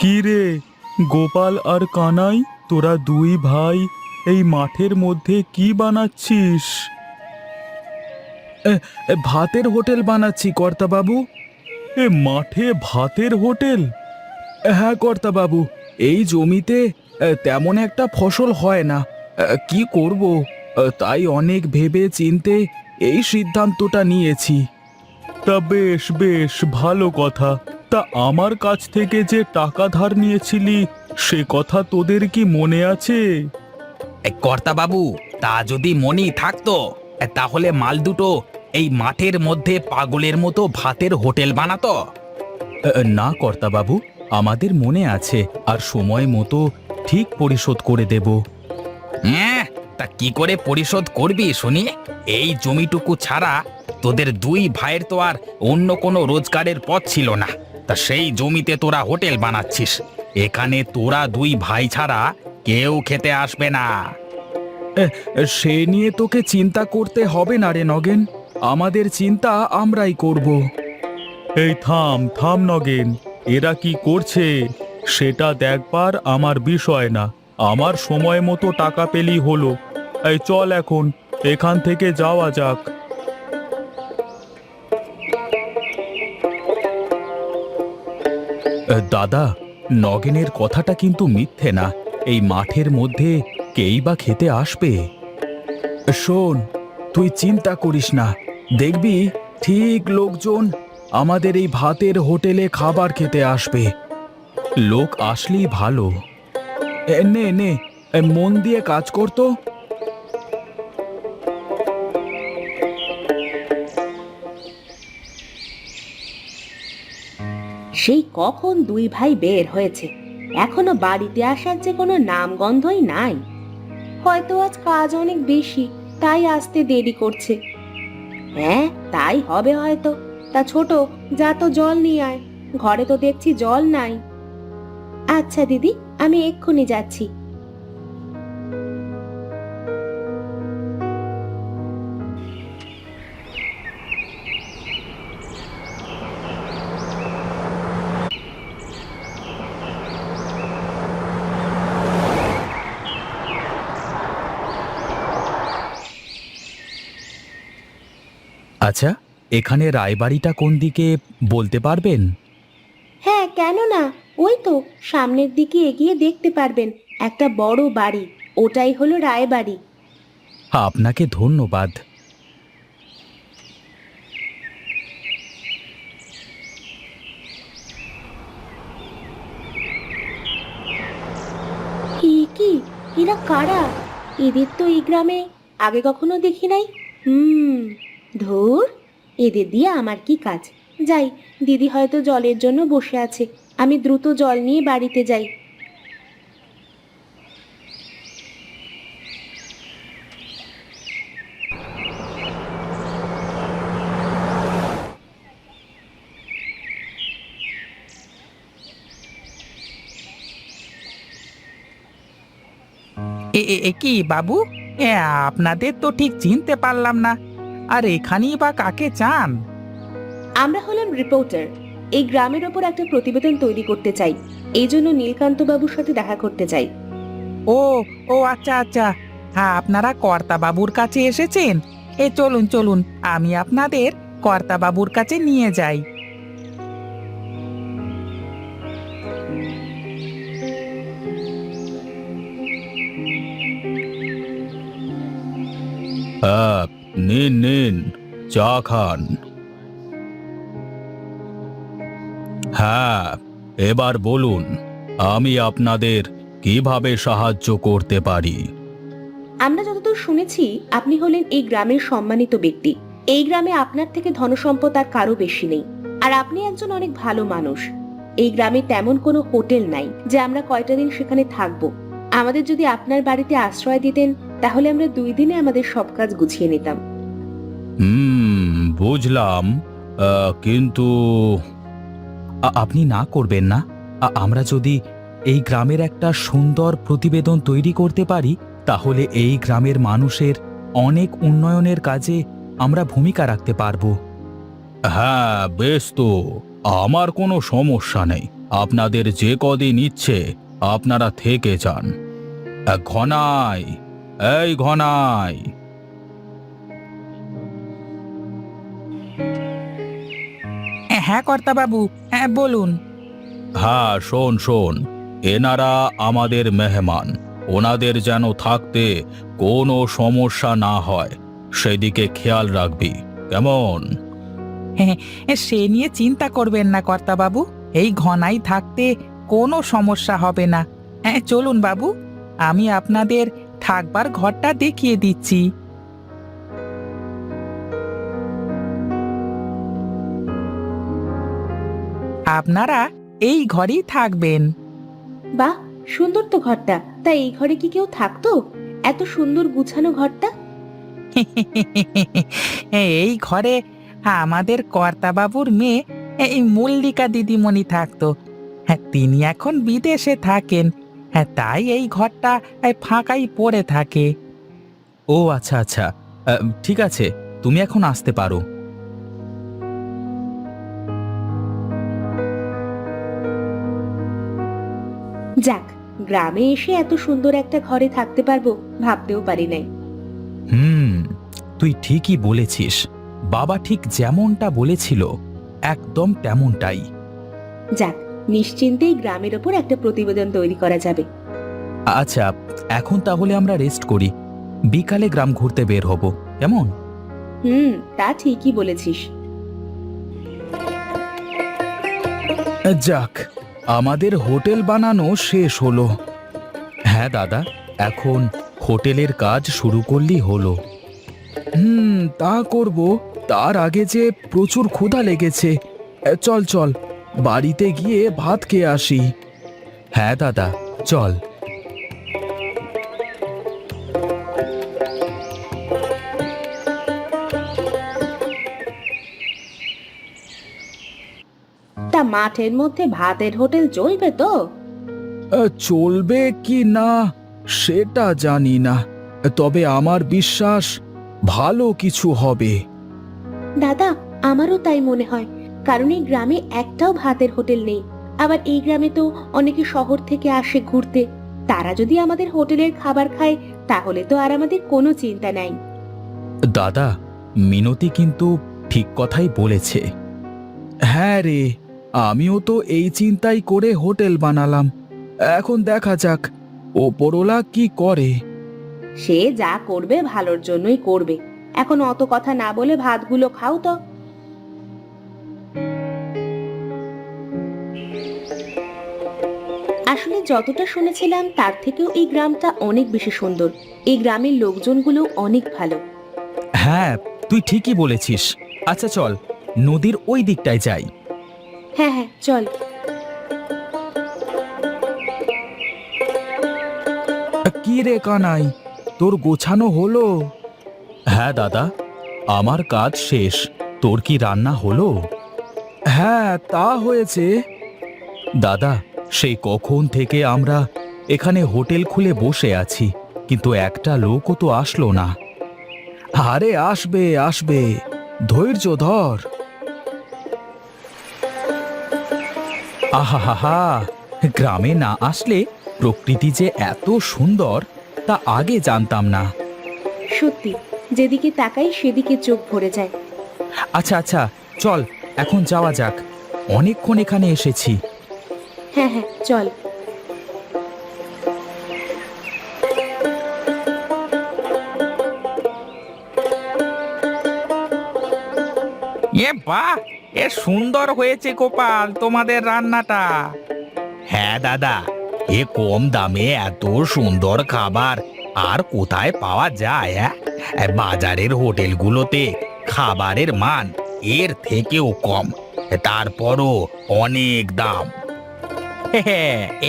কি রে গোপাল আর কানাই, তোরা দুই ভাই এই মাঠের মধ্যে কি বানাচ্ছিস? ভাতের হোটেল বানাচ্ছি কর্তাবাবু। মাঠে ভাতের হোটেল? হ্যাঁ কর্তাবাবু, এই জমিতে তেমন একটা ফসল হয় না। কি করব, তাই অনেক ভেবে চিন্তে এই সিদ্ধান্তটা নিয়েছি। তা বেশ বেশ ভালো কথা। তা আমার কাছ থেকে যে টাকা ধার নিয়েছিলি সে কথা তোদের কি মনে আছে? কর্তাবাবু, তা যদি মনেই থাকতো তাহলে মাল দুটো এই মাঠের মধ্যে পাগলের মতো ভাতের হোটেল বানাতো। না কর্তাবাবু, আমাদের মনে আছে, আর সময় মতো ঠিক পরিশোধ করে দেব। হ্যাঁ, তা কি করে পরিশোধ করবি শুনি? এই জমিটুকু ছাড়া তোদের দুই ভাইয়ের তো আর অন্য কোনো রোজগারের পথ ছিল না। তা সেই জমিতে তোরা হোটেল বানাচ্ছিস, এখানে তোরা দুই ভাই ছাড়া কেউ খেতে আসবে না। সে নিয়ে তোকে চিন্তা করতে হবে না রে নগেন, আমাদের চিন্তা আমরাই করব। এই থাম থাম নগেন, এরা কি করছে সেটা দেখবার আমার বিষয় না। আমার সময় মতো টাকা পেলেই হলো। এই চল এখন এখান থেকে যাওয়া যাক। দাদা, নগেনের কথাটা কিন্তু মিথ্যে না। এই মাঠের মধ্যে কেই বা খেতে আসবে? শোন, তুই চিন্তা করিস না, দেখবি ঠিক লোকজন আমাদের এই ভাতের হোটেলে খাবার খেতে আসবে। লোক আসলেই ভালো। নে নে, মন দিয়ে কাজ করতো। সেই কখন দুই ভাই বের হয়েছে, এখনো বাড়িতে আসার যে কোনো নামগন্ধই নাই। হয়তো আজ কাজ অনেক বেশি, তাই আসতে দেরি করছে। হ্যাঁ, তাই হবে হয়তো। তা ছোট, যা তো জল নিয়ে আয়, ঘরে তো দেখছি জল নাই। আচ্ছা দিদি, আমি এক্ষুনি যাচ্ছি। আচ্ছা, এখানে রায়বাড়িটা কোন দিকে বলতে পারবেন? হ্যাঁ, কেন না, ওই তো সামনের দিকে এগিয়ে দেখতে পারবেন একটা বড় বাড়ি, ওটাই হলো রায়বাড়ি। আপনাকে ধন্যবাদ। কি এরা কারা? এদের তো এই গ্রামে আগে কখনো দেখি নাই। ধুর, এদের দিয়ে আমার কি কাজ? যাই, দিদি হয়তো জলের জন্য বসে আছে, আমি দ্রুত জল নিয়ে বাড়িতে যাই। কি বাবু, এ আপনাদের তো ঠিক চিনতে পারলাম না। আর এখানেই বা কাকে চান? আমরা হলাম রিপোর্টার, এই গ্রামের ওপর একটা প্রতিবেদন তৈরি করতে চাই, এই জন্য নীলকান্ত বাবুর সাথে দেখা করতে চাই। ও, ও আচ্ছা আচ্ছা, হ্যাঁ আপনারা কর্তা বাবুর কাছে এসেছেন। এ চলুন চলুন, আমি আপনাদের কর্তা বাবুর কাছে নিয়ে যাই। হ্যাঁ, নিন নিন, চা খান। হ্যাঁ, এবার বলুন, আমি আপনাদের কিভাবে সাহায্য করতে পারি? আমরা যতদূর শুনেছি, আপনি হলেন এই গ্রামের সম্মানিত ব্যক্তি। এই গ্রামে আপনার থেকে ধনসম্পদ আর কারো বেশি নেই, আর আপনি একজন অনেক ভালো মানুষ। এই গ্রামে তেমন কোনো হোটেল নাই যে আমরা কয়টা দিন সেখানে থাকবো। আমাদের যদি আপনার বাড়িতে আশ্রয় দিতেন, তাহলে আমরা 2 দিনে আমাদের সব কাজ গুছিয়ে নিতাম। বুঝলাম, কিন্তু আপনি না করবেন না? আমরা যদি এই গ্রামের একটা সুন্দর প্রতিবেদন তৈরি করতে পারি, তাহলে এই গ্রামের মানুষের অনেক উন্নয়নের কাজে আমরা ভূমিকা রাখতে পারবো। হ্যাঁ বেশ তো, আমার কোনো সমস্যা নেই, আপনাদের যে কদিন ইচ্ছে আপনারা থেকে যান। ঘনাই, এই ঘনাই। হ্যাঁ কর্তাবাবু, হ্যাঁ বলুন। হ্যাঁ শোন শোন, এনারা আমাদের মেহমান, ওনাদের যেন থাকতে কোনো সমস্যা না হয় সেদিকে খেয়াল রাখবি, কেমন? হ্যাঁ, সে নিয়ে চিন্তা করবেন না কর্তাবাবু, এই ঘনাই থাকতে কোনো সমস্যা হবে না। হ্যাঁ চলুন বাবু, আমি আপনাদের থাকবার ঘরটা দেখিয়ে দিচ্ছি। আপনারা এই ঘরেই থাকবেন। বাহ, সুন্দর তো ঘরটা। তা এই ঘরে কি কেউ থাকতো? এত সুন্দর গুছানো ঘরটা। এই ঘরে আমাদের কর্তাবাবুর মেয়ে এই মল্লিকা দিদিমণি থাকতো। হ্যাঁ, তিনি এখন বিদেশে থাকেন। হ্যাঁ, তাই এই ঘরটা ফাঁকাই পড়ে থাকে। ও আচ্ছা আচ্ছা, ঠিক আছে, তুমি এখন আসতে পারো। যাক, গ্রামে এসে এত সুন্দর একটা ঘরে থাকতে পারবো ভাবতেও পারি নাই। তুই ঠিকই বলেছিস, বাবা ঠিক যেমনটা বলেছিল একদম তেমনটাই। যাক, নিশ্চিন্তেই গ্রামের ওপর একটা প্রতিবেদন তৈরি করা যাবে। আচ্ছা, এখন তাহলে আমরা রেস্ট করি, বিকালে গ্রাম ঘুরতে বের হব, কেমন? তা ঠিকই বলেছিস। যাক, আমাদের হোটেল বানানো শেষ হলো। হ্যাঁ দাদা, এখন হোটেলের কাজ শুরু করলেই হলো। তা করব, তার আগে যে প্রচুর ক্ষুধা লেগেছে। চল চল, বাড়িতে গিয়ে ভাত খেয়ে আসি। হ্যাঁ দাদা, চল। তা মাঠের মধ্যে ভাতের হোটেল চলবে তো? চলবে কি না সেটা জানি না, তবে আমার বিশ্বাস ভালো কিছু হবে। দাদা, আমারও তাই মনে হয়, কারণ এই গ্রামে একটাও ভাতের হোটেল নেই। আবার এই গ্রামে তো অনেকে শহর থেকে আসে ঘুরতে, তারা যদি আমাদের হোটেলের খাবার খায় তাহলে তো আর আমাদের কোনো চিন্তা নাই। দাদা, মিনতি কিন্তু ঠিক কথাই বলেছে। হ্যাঁ রে, আমিও তো এই চিন্তাই করে হোটেল বানালাম। এখন দেখা যাক ওপরওয়ালা কি করে। সে যা করবে ভালোর জন্যই করবে। এখন অত কথা না বলে ভাতগুলো খাও তো। আসলে যতটা শুনেছিলাম তার থেকেও এই গ্রামটা অনেক বেশি সুন্দর। এই গ্রামের লোকজনগুলো অনেক ভালো। হ্যাঁ, তুই ঠিকই বলেছিস। আচ্ছা চল, নদীর ওই দিকটায় যাই। হ্যাঁ হ্যাঁ, চল। কি রে কানাই, তোর গোছানো হলো? হ্যাঁ দাদা, আমার কাজ শেষ। তোর কি রান্না হলো? হ্যাঁ, তা হয়েছে। দাদা, সেই কখন থেকে আমরা এখানে হোটেল খুলে বসে আছি, কিন্তু একটা লোকও তো আসলো না। আরে আসবে আসবে, ধৈর্য ধর। আহা, গ্রামে না আসলে প্রকৃতি যে এত সুন্দর তা আগে জানতাম না। সত্যি, যেদিকে তাকাই সেদিকে চোখ ভরে যায়। আচ্ছা আচ্ছা, চল এখন যাওয়া যাক, অনেকক্ষণ এখানে এসেছি। হ্যাঁ হ্যাঁ, চল। বাহ, এ সুন্দর হয়েছে গোপাল তোমাদের রান্নাটা। হ্যাঁ দাদা, এ কম দামে এত সুন্দর খাবার আর কোথায় পাওয়া যায়? বাজারের হোটেলগুলোতে খাবারের মান এর থেকেও কম, তারপরও অনেক দাম।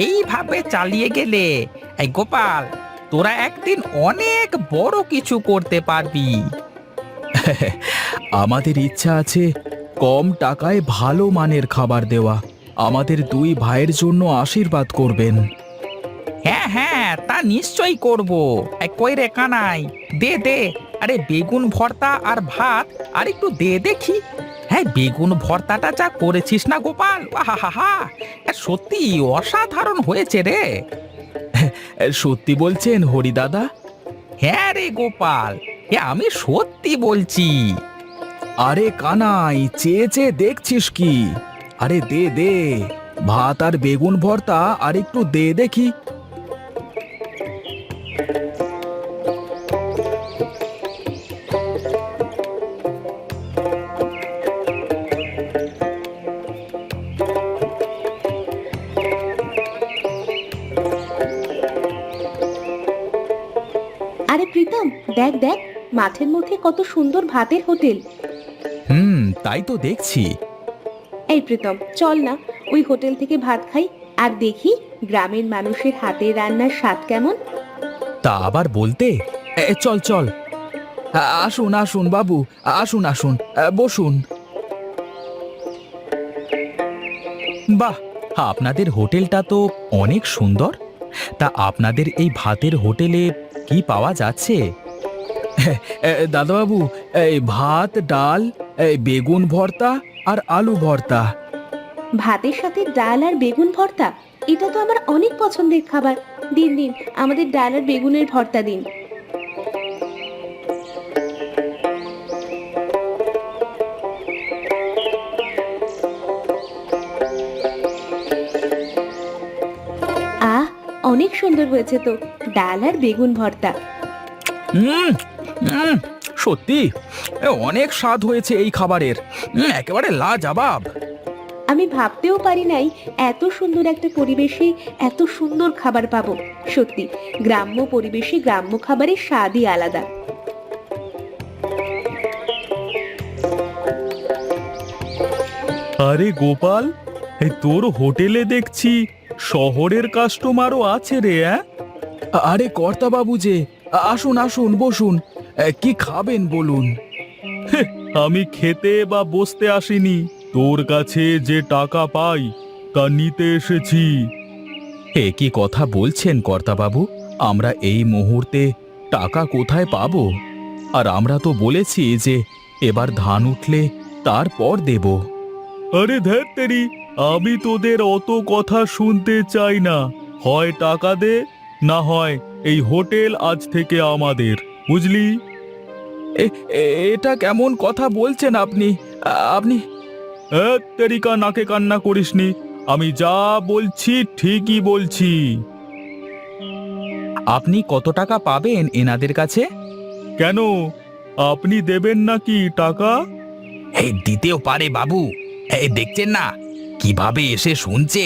এইভাবে চালিয়ে গেলে এই গোপাল, তোরা একদিন অনেক বড় কিছু করতে পারবি। আমাদের ইচ্ছা আছে কম টাকায় ভালো মানের খাবার দেওয়া। আমাদের দুই ভাইয়ের জন্য আশীর্বাদ করবেন। হ্যাঁ হ্যাঁ, তা নিশ্চয়ই করব। কই রে কানাই, দে দে, আরে বেগুন ভর্তা আর ভাত আর একটু দে দেখি। হ্যাঁ, বেগুন ভর্তাটা যা করেছিস না গোপাল, আহা, সত্যি অসাধারণ হয়েছে রে। সত্যি বলছেন হরি দাদা? হ্যাঁ রে গোপাল, আমি সত্যি বলছি। আরে কানাই, চেয়ে চেয়ে দেখছিস কি? আরে দে দে, ভাত আর বেগুন ভর্তা আর একটু দে দেখি। আরে প্রীতম, দেখ দেখ, মাঠের মধ্যে কত সুন্দর ভাতের হোটেল। তাই তো দেখছি। এই প্রীতম, চল না ওই হোটেল থেকে ভাত খাই আর দেখি গ্রামের মানুষের হাতের রান্নার স্বাদ কেমন। তা আবার বলতে, চল চল। আসুন আসুন বাবু, আসুন আসুন, বসুন। বাহ, আপনাদের হোটেলটা তো অনেক সুন্দর। তা আপনাদের এই ভাতের হোটেলে কি পাওয়া যাচ্ছে? দাদাবাবু, এই ভাত, ডাল, বেগুন ভর্তা আর আলু ভর্তা। ভাতের সাথে ডাল আর বেগুন ভর্তা, এটা তো আমার অনেক পছন্দের খাবার। দিন দিন, আমাদের ডাল আর বেগুনের ভর্তা দিন। আহ, অনেক সুন্দর হয়েছে তো ডাল আর বেগুন ভর্তা। হুম, সত্যি অনেক স্বাদ হয়েছে এই খাবারের। একেবারে লাজবাব। আমি ভাবতেও পারি নাই এত সুন্দর একটা পরিবেশে এত সুন্দর খাবার পাবো। সত্যি, গ্রাম্য পরিবেশে গ্রাম্য খাবারের স্বাদই আলাদা। আরে গোপাল, তোর হোটেলে দেখছি শহরের কাস্টমারও আছে রে। আরে কর্তা বাবু যে, আসুন আসুন, বসুন। কি খাবেন বলুন? আমি খেতে বা বসতে আসিনি, তোর কাছে যে টাকা পাই তা নিতে এসেছি। এ কি কথা বলছেন কর্তা বাবু? আমরা এই মুহূর্তে টাকা কোথায় পাবো? আর আমরা তো বলেছি যে এবার ধান উঠলে তারপর দেব। আরে ধ্যাৎ তেরি, আমি তোদের অত কথা শুনতে চাই না। হয় টাকা দে, না হয় এই হোটেল আজ থেকে আমাদের, বুঝলি? এটা কেমন কথা বলছেন আপনি? আপনি তেরিকা, নাকে কান্না করিসনি। আমি যা বলছি ঠিকই বলছি। আপনি কত টাকা পাবেন এনাদের কাছে? কেন, আপনি দেবেন নাকি টাকা? এই দিতেও পারে বাবু। এই দেখছেন না কিভাবে এসে শুনছে।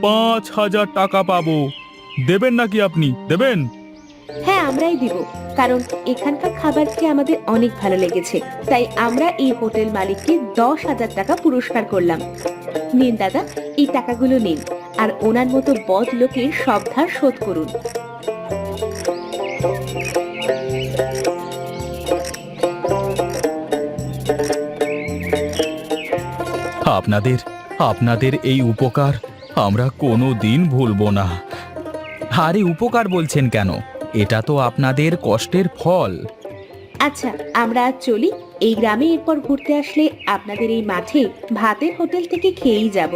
5,000 টাকা পাবো। দেবেন নাকি আপনি? দেবেন? হ্যাঁ, আমরাই দিব, কারণ এখানকার খাবার খেয়ে আমাদের অনেক ভালো লেগেছে। তাই আমরা এই হোটেল মালিককে 10,000 টাকা পুরস্কার করলাম। নিন দাদা, এই টাকাগুলো নিন আর ওনার মতো বদ লোকের সব ধার শোধ করুন। আপনাদের আপনাদের এই উপকার আমরা কোনো দিন ভুলবো না। আরে উপকার বলছেন কেন? এটা তো আপনাদের কষ্টের ফল। আচ্ছা, আমরা আজ চলি। এই গ্রামে এরপর ঘুরতে আসলে আপনাদের এই মাঠে ভাতের হোটেল থেকে খেয়েই যাব।